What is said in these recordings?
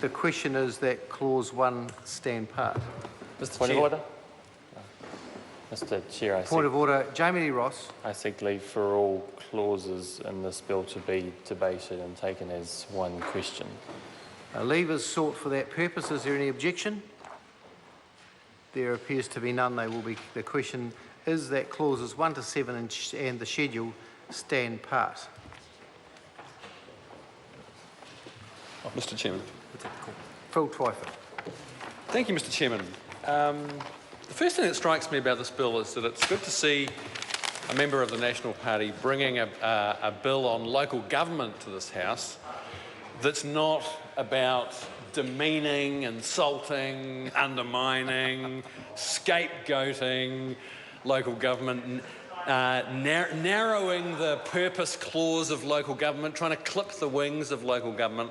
The question is that clause 1 stand part. Mr. Point Chair. of order? Mr. Chair, Point of order. Jamie Lee Ross. I seek leave for all clauses in this bill to be debated and taken as one question. Leave is sought for that purpose. Is there any objection? There appears to be none. They will be. The question is that clauses 1 to 7 and the schedule stand part. Mr. Chairman. Phil Twyford. Thank you, Mr. Chairman. The first thing that strikes me about this bill is that it's good to see a member of the National Party bringing a bill on local government to this House that's not about demeaning, insulting, undermining, scapegoating local government, narrowing the purpose clause of local government, trying to clip the wings of local government.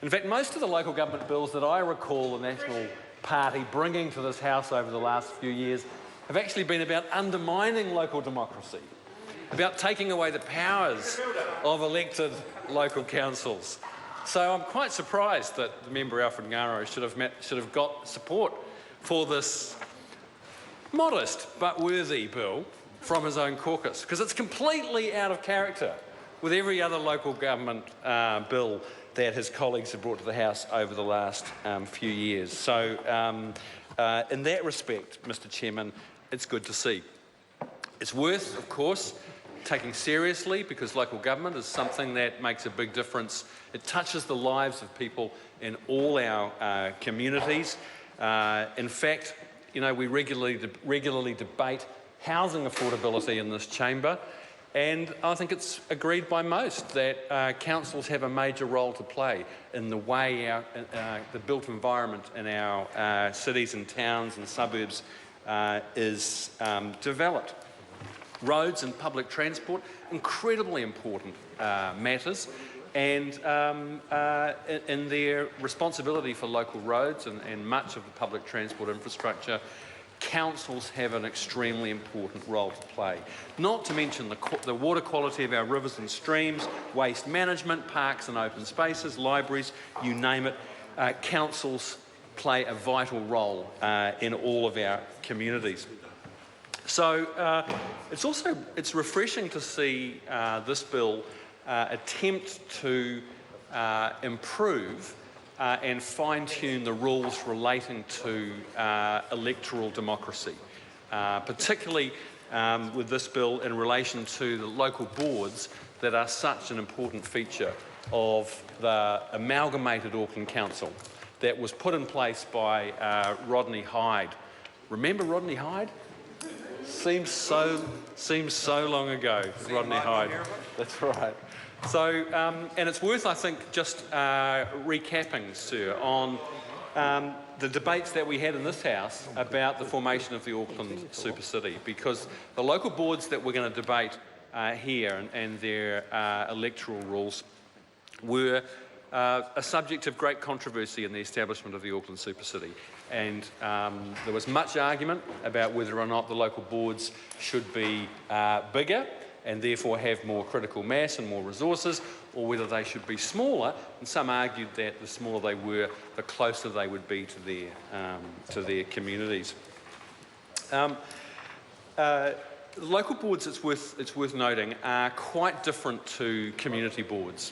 In fact, most of the local government bills that I recall the National Party bringing to this House over the last few years have actually been about undermining local democracy, about taking away the powers of elected local councils. So I'm quite surprised that the member Alfred Ngaro should have got support for this modest but worthy bill from his own caucus, because it's completely out of character with every other local government bill that his colleagues have brought to the House over the last few years. So in that respect, Mr. Chairman, it's good to see. It's worth, of course, taking seriously, because local government is something that makes a big difference. It touches the lives of people in all our communities. In fact, you know, we regularly debate housing affordability in this chamber, and I think it's agreed by most that councils have a major role to play in the way the built environment in our cities and towns and suburbs is developed. Roads and public transport, incredibly important matters, and in their responsibility for local roads and much of the public transport infrastructure, councils have an extremely important role to play. Not to mention the water quality of our rivers and streams, waste management, parks and open spaces, libraries, you name it. Councils play a vital role in all of our communities. So it's refreshing to see this bill attempt to improve and fine-tune the rules relating to electoral democracy, particularly with this bill in relation to the local boards that are such an important feature of the amalgamated Auckland Council that was put in place by Rodney Hyde. Remember Rodney Hyde? Seems so long ago, Rodney Hyde. That's right. So, and it's worth, I think, just recapping, sir, on the debates that we had in this House about the formation of the Auckland Super City, because the local boards that we're going to debate here and their electoral rules were a subject of great controversy in the establishment of the Auckland Super City. And there was much argument about whether or not the local boards should be bigger and therefore have more critical mass and more resources, or whether they should be smaller. And some argued that the smaller they were, the closer they would be to their communities. Local boards, it's worth noting, are quite different to community boards,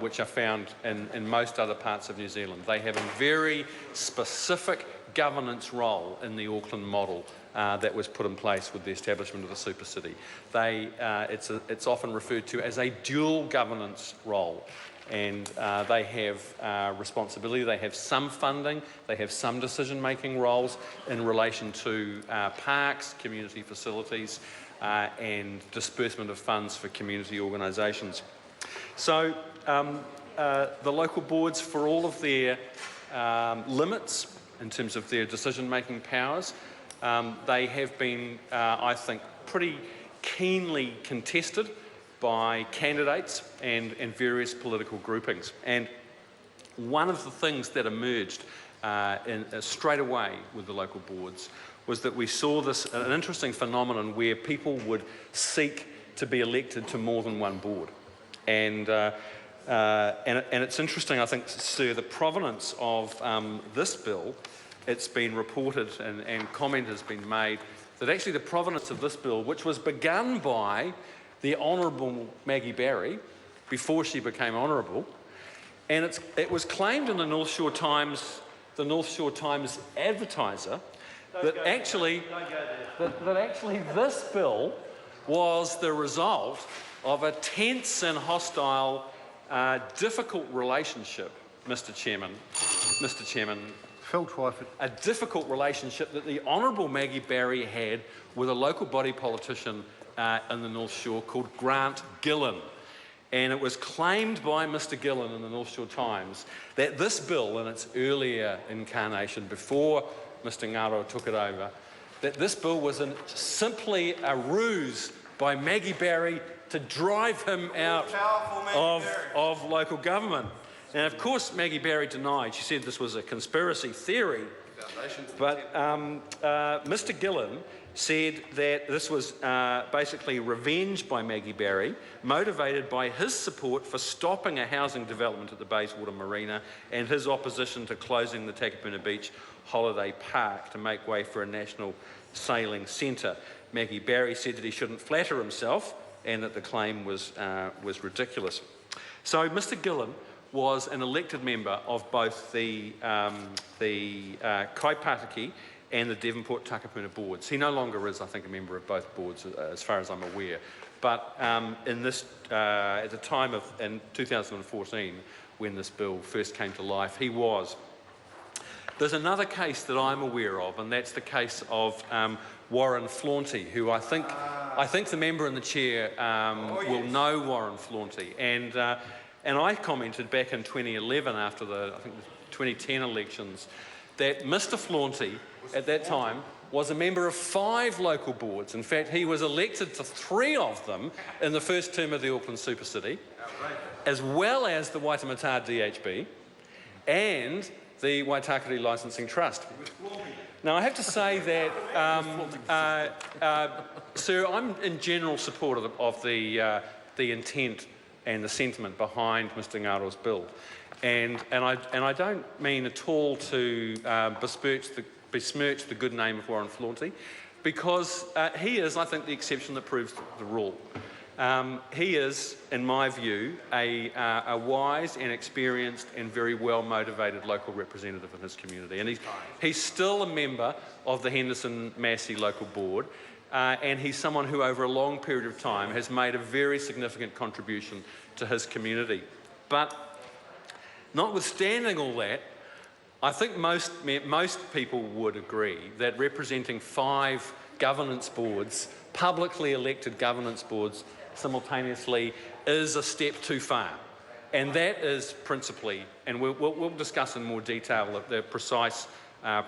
which are found in most other parts of New Zealand. They have a very specific governance role in the Auckland model that was put in place with the establishment of the Super City. It's often referred to as a dual governance role, and they have responsibility, they have some funding, they have some decision-making roles in relation to parks, community facilities, and disbursement of funds for community organisations. So the local boards, for all of their limits in terms of their decision-making powers, they have been, I think, pretty keenly contested by candidates and various political groupings. And one of the things that emerged straight away with the local boards was that we saw an interesting phenomenon where people would seek to be elected to more than one board. And it's interesting, I think, Sir, the provenance of this bill. It's been reported and comment has been made that actually the provenance of this bill, which was begun by the Honourable Maggie Barry before she became Honourable, and it was claimed in the North Shore Times Advertiser, that actually this bill was the result of a tense and hostile, difficult relationship, Mr. Chairman, Phil Twyford. a difficult relationship that the Honourable Maggie Barry had with a local body politician in the North Shore called Grant Gillan. And it was claimed by Mr. Gillan in the North Shore Times that this bill, in its earlier incarnation, before Mr. Ngaro took it over, that this bill was simply a ruse by Maggie Barry to drive him out of local government. And of course, Maggie Barry denied. She said this was a conspiracy theory. But Mr. Gillan said that this was basically revenge by Maggie Barry, motivated by his support for stopping a housing development at the Bayswater Marina and his opposition to closing the Takapuna Beach Holiday Park to make way for a national sailing centre. Maggie Barry said that he shouldn't flatter himself and that the claim was ridiculous. So Mr. Gillan was an elected member of both the Kaipatiki and the Devonport Takapuna boards. He no longer is, I think, a member of both boards, as far as I'm aware. But at the time in 2014, when this bill first came to life, he was. There's another case that I'm aware of, and that's the case of Warren Flaunty, who I think the member in the chair will know Warren Flaunty. And I commented back in 2011 after the 2010 elections that Mr. Flaunty at that time was a member of 5 local boards. In fact, he was elected to 3 of them in the first term of the Auckland Super City, as well as the Waitemata DHB and the Waitakere Licensing Trust. Now, I have to say that, Sir, I'm in general support of the intent and the sentiment behind Mr. Ngaro's bill. And I don't mean at all to besmirch the good name of Warren Flaunty, because he is, I think, the exception that proves the rule. He is, in my view, a wise and experienced and very well-motivated local representative in his community. And he's still a member of the Henderson Massey local board, and he's someone who, over a long period of time, has made a very significant contribution to his community. But notwithstanding all that, I think most people would agree that representing 5 governance boards, publicly elected governance boards, simultaneously is a step too far. And that is principally, and we'll discuss in more detail the precise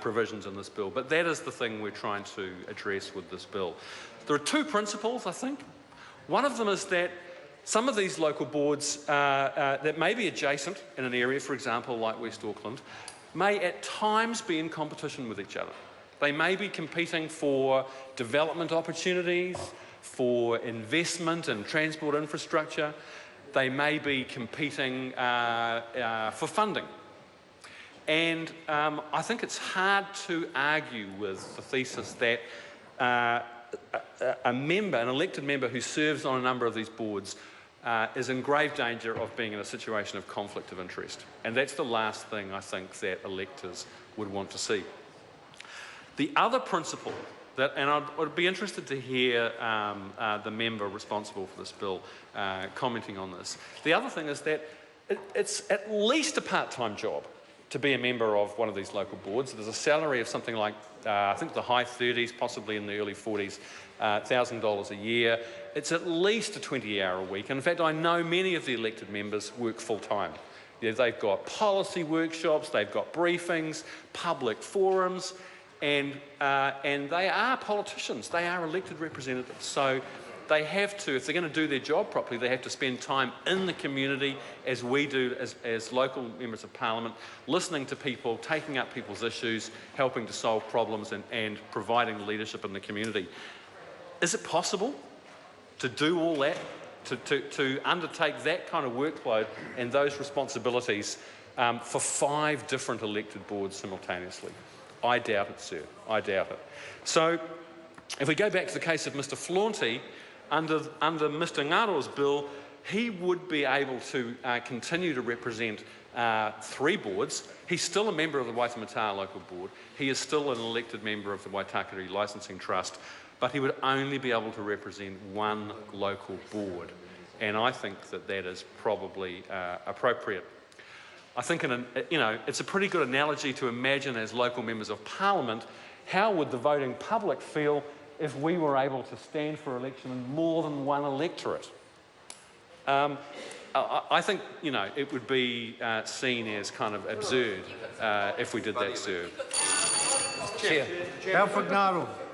provisions in this bill, but that is the thing we're trying to address with this bill. There are 2 principles, I think. One of them is that some of these local boards that may be adjacent in an area, for example, like West Auckland, may at times be in competition with each other. They may be competing for development opportunities, for investment in transport infrastructure. They may be competing for funding. And I think it's hard to argue with the thesis that an elected member who serves on a number of these boards is in grave danger of being in a situation of conflict of interest. And that's the last thing I think that electors would want to see. The other principle that, and I'd be interested to hear the member responsible for this bill commenting on this. The other thing is that it's at least a part-time job to be a member of one of these local boards. There's a salary of something like, I think the high 30s, possibly in the early 40s, $1,000 a year. It's at least a 20-hour a week. And in fact, I know many of the elected members work full-time. They've got policy workshops, they've got briefings, public forums, and they are politicians. They are elected representatives. So they have to, if they're going to do their job properly, they have to spend time in the community, as we do as local members of parliament, listening to people, taking up people's issues, helping to solve problems and providing leadership in the community. Is it possible to do all that, to undertake that kind of workload and those responsibilities for 5 different elected boards simultaneously. I doubt it, sir. I doubt it. So if we go back to the case of Mr Flaunty, under Mr Ngaro's bill, he would be able to continue to represent 3 boards. He's still a member of the Waitemata Local Board. He is still an elected member of the Waitakere Licensing Trust, but he would only be able to represent 1 local board. And I think that that is probably appropriate. I think it's a pretty good analogy to imagine as local members of parliament, how would the voting public feel if we were able to stand for election in more than 1 electorate? I think, it would be seen as kind of absurd if we did that, sir. Alfred Ngaro.